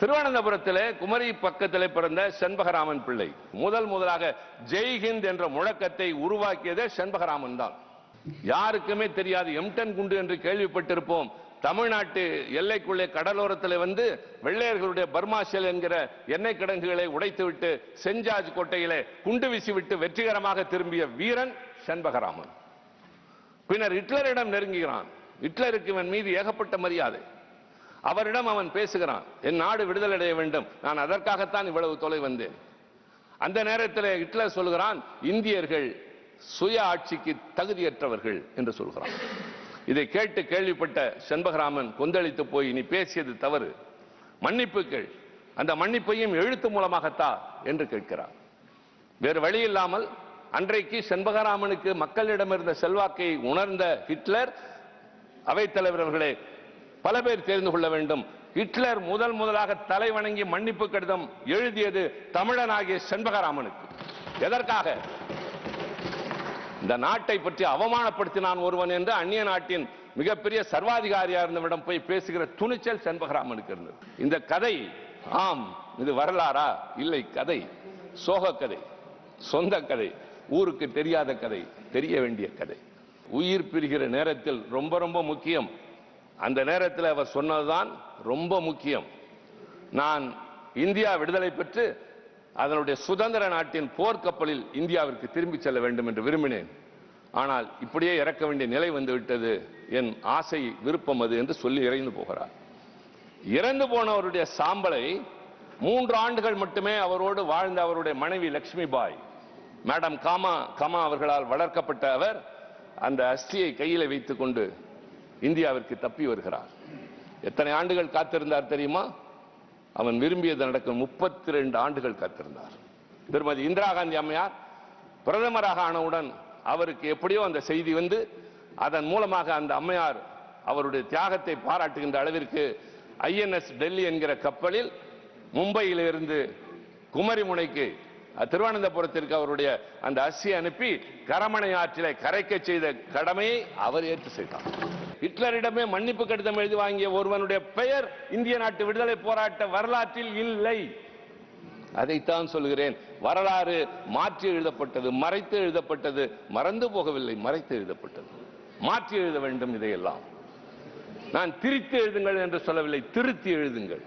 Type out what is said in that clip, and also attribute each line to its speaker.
Speaker 1: திருவனந்தபுரத்திலே குமரி பக்கத்திலே பிறந்த செண்பகராமன் பிள்ளை முதலாக ஜெய்ஹிந்த் என்ற முழக்கத்தை உருவாக்கியதே செண்பகராமன் தான். யாருக்குமே தெரியாது. M10 குண்டு என்று கேள்விப்பட்டிருப்போம். தமிழ்நாட்டு எல்லைக்குள்ளே கடலோரத்தில் வந்து வெள்ளையர்களுடைய பர்மாஷெல் என்கிற எண்ணெய் கிடங்குகளை உடைத்துவிட்டு செஞ்சாஜ் கோட்டையிலே குண்டு வீசிவிட்டு வெற்றிகரமாக திரும்பிய வீரன் செண்பகராமன். பின்னர் ஹிட்லரிடம் நெருங்குகிறான். ஹிட்லருக்கு இவன் மீது ஏகப்பட்ட மரியாதை. அவரிடம் அவன் பேசுகிறான், என் நாடு விடுதலை அடைய வேண்டும், நான் அதற்காகத்தான் இவ்வளவு தொலை வந்தேன். அந்த நேரத்தில் ஹிட்லர் சொல்கிறான், இந்தியர்கள் சுய ஆட்சிக்கு தகுதியற்றவர்கள் என்று சொல்கிறான். இதை கேட்டு கேள்விப்பட்ட செண்பகராமன் கொந்தளித்து போய், நீ பேசியது தவறு, மன்னிப்பு கேள், அந்த மன்னிப்பையும் எழுத்து மூலமாகத்தா என்று கேட்கிறார். வேறு வழி இல்லாமல் அன்றைக்கு செண்பகராமனுக்கு மக்களிடம் இருந்த செல்வாக்கை உணர்ந்த ஹிட்லர், அவைத்தலைவர் அவர்களே, பல பேர் தெரிந்து கொள்ள வேண்டும், ஹிட்லர் முதலாக தலை வணங்கி மன்னிப்பு கடிதம் எழுதியது தமிழனாகிய செண்பகராமனுக்கு. எதற்காக? இந்த நாட்டை பற்றி அவமானப்படுத்தினான் ஒருவன் என்று அந்நிய நாட்டின் மிகப்பெரிய சர்வாதிகாரியா இருந்தவிடம் போய் பேசுகிற துணிச்சல் செண்பகராமனுக்கு இருந்தது. இந்த கதை, ஆம், இது வரலாறா? இல்லை, கதை, சோக கதை, சொந்த கதை, ஊருக்கு தெரியாத கதை, தெரிய வேண்டிய கதை. உயிர் பிரிகிற நேரத்தில் ரொம்ப ரொம்ப முக்கியம். அந்த நேரத்தில் அவர் சொன்னதுதான் ரொம்ப முக்கியம். நான் இந்தியா விடுதலை பெற்று அதனுடைய சுதந்திர நாட்டின் போர்க்கப்பலில் இந்தியாவிற்கு திரும்பி செல்ல வேண்டும் என்று விரும்பினேன். ஆனால் இப்படியே இறக்க வேண்டிய நிலை வந்துவிட்டது, என் ஆசை விருப்பம் அது என்று சொல்லி இறந்து போகிறார். இறந்து போனவருடைய சாம்பலை 3 ஆண்டுகள் மட்டுமே அவரோடு வாழ்ந்த அவருடைய மனைவி லட்சுமி பாய், மேடம் காமா அவர்களால் வளர்க்கப்பட்ட அவர் அந்த அஸ்தியை கையில வைத்துக் கொண்டு இந்தியாவிற்கு தப்பி வருகிறார். எத்தனை ஆண்டுகள் காத்திருந்தார் தெரியுமா? அவன் விரும்பியது நடக்கும் 32 ஆண்டுகள் காத்திருந்தார். திருமதி இந்திரா காந்தி அம்மையார் பிரதமராக ஆனவுடன் அவருக்கு எப்படியோ அந்த செய்தி வந்து அதன் மூலமாக அந்த அம்மையார் அவருடைய தியாகத்தை பாராட்டுகின்ற அளவிற்கு INS டெல்லி என்கிற கப்பலில் மும்பையிலிருந்து குமரி முனைக்கு திருவனந்தபுரத்திற்கு அவருடைய அந்த அஸ்தியை அனுப்பி கரமனை ஆற்றிலே கரைக்க செய்த கடமையை அவர் ஏற்று செய்தார். ஹிட்லரிடமே மன்னிப்பு கடிதம் எழுதி வாங்கிய ஒருவனுடைய பெயர் இந்திய நாட்டு விடுதலை போராட்ட வரலாற்றில் இல்லை. அதைத்தான் சொல்கிறேன். வரலாறு மாற்றி எழுதப்பட்டது, மறைத்து எழுதப்பட்டது, மறந்து போகவில்லை, மறைத்து எழுதப்பட்டது. மாற்றி எழுத வேண்டும். இதையெல்லாம் நான் திரித்து எழுதுங்கள் என்று சொல்லவில்லை, திருத்தி எழுதுங்கள்.